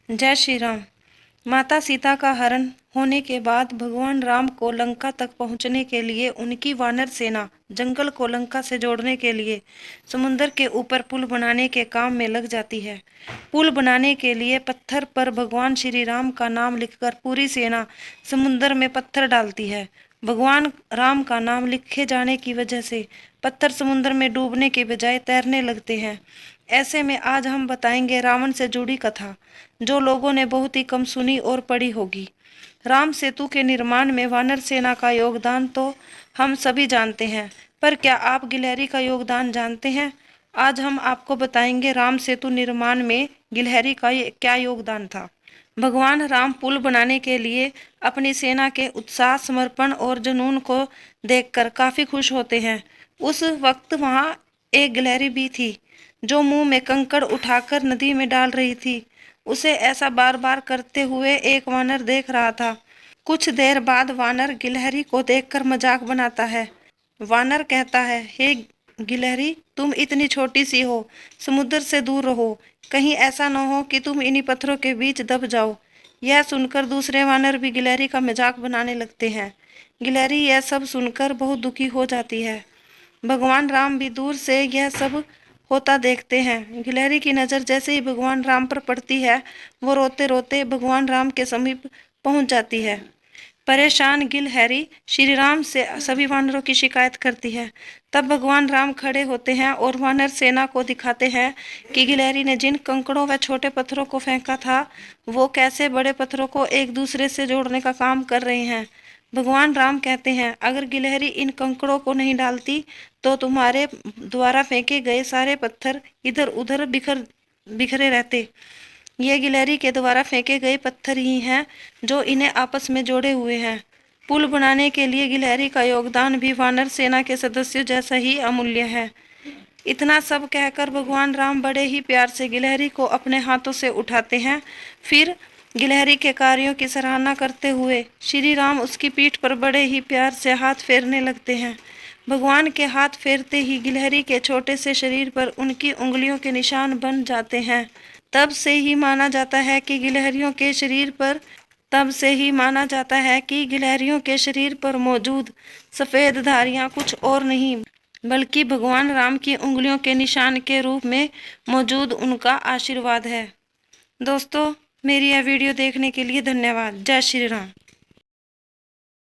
जय श्री राम। माता सीता का हरण होने के बाद भगवान राम को लंका तक पहुंचने के लिए उनकी वानर सेना जंगल को लंका से जोड़ने के लिए समुद्र के ऊपर पुल बनाने के काम में लग जाती है। पुल बनाने के लिए पत्थर पर भगवान श्री राम का नाम लिखकर पूरी सेना समुद्र में पत्थर डालती है। भगवान राम का नाम लिखे जाने की वजह से पत्थर समुद्र में डूबने के बजाय तैरने लगते हैं। ऐसे में आज हम बताएंगे रावण से जुड़ी कथा, जो लोगों ने बहुत ही कम सुनी और पढ़ी होगी। राम सेतु के निर्माण में वानर सेना का योगदान तो हम सभी जानते हैं, पर क्या आप गिलहरी का योगदान जानते हैं? आज हम आपको बताएंगे राम सेतु निर्माण में गिलहरी का क्या योगदान था। भगवान राम पुल बनाने के लिए अपनी सेना के उत्साह, समर्पण और जुनून को देखकर काफी खुश होते हैं। उस वक्त वहां एक गिलहरी भी थी, जो मुंह में कंकड़ उठाकर नदी में डाल रही थी। उसे ऐसा बार बार करते हुए एक वानर देख रहा था। कुछ देर बाद वानर गिलहरी को देखकर मजाक बनाता है। वानर कहता है, हे गिलहरी, तुम इतनी छोटी सी हो, समुद्र से दूर रहो, कहीं ऐसा न हो कि तुम इन्हीं पत्थरों के बीच दब जाओ। यह सुनकर दूसरे वानर भी गिलहरी का मजाक बनाने लगते हैं। गिलहरी यह सब सुनकर बहुत दुखी हो जाती है। भगवान राम भी दूर से यह सब होता देखते हैं। गिलहरी की नज़र जैसे ही भगवान राम पर पड़ती है, वो रोते रोते भगवान राम के समीप पहुंच जाती है। परेशान गिलहरी श्री राम से सभी वानरों की शिकायत करती है। तब भगवान राम खड़े होते हैं और वानर सेना को दिखाते हैं कि गिलहरी ने जिन कंकड़ों व छोटे पत्थरों को फेंका था, वो कैसे बड़े पत्थरों को एक दूसरे से जोड़ने का काम कर रहे हैं। भगवान राम कहते हैं, अगर गिलहरी इन कंकड़ों को नहीं डालती तो तुम्हारे द्वारा फेंके गए सारे पत्थर इधर उधर बिखरे रहते। ये गिलहरी के द्वारा फेंके गए पत्थर ही हैं जो इन्हें आपस में जोड़े हुए हैं। पुल बनाने के लिए गिलहरी का योगदान भी वानर सेना के सदस्यों जैसा ही अमूल्य है। इतना सब कहकर भगवान राम बड़े ही प्यार से गिलहरी को अपने हाथों से उठाते हैं। फिर गिलहरी के कार्यों की सराहना करते हुए श्री राम उसकी पीठ पर बड़े ही प्यार से हाथ फेरने लगते हैं। भगवान के हाथ फेरते ही गिलहरी के छोटे से शरीर पर उनकी उंगलियों के निशान बन जाते हैं। तब से ही माना जाता है कि गिलहरियों के शरीर पर मौजूद सफ़ेद धारियां कुछ और नहीं बल्कि भगवान राम की उंगलियों के निशान के रूप में मौजूद उनका आशीर्वाद है। दोस्तों, मेरी यह वीडियो देखने के लिए धन्यवाद। जय श्री राम।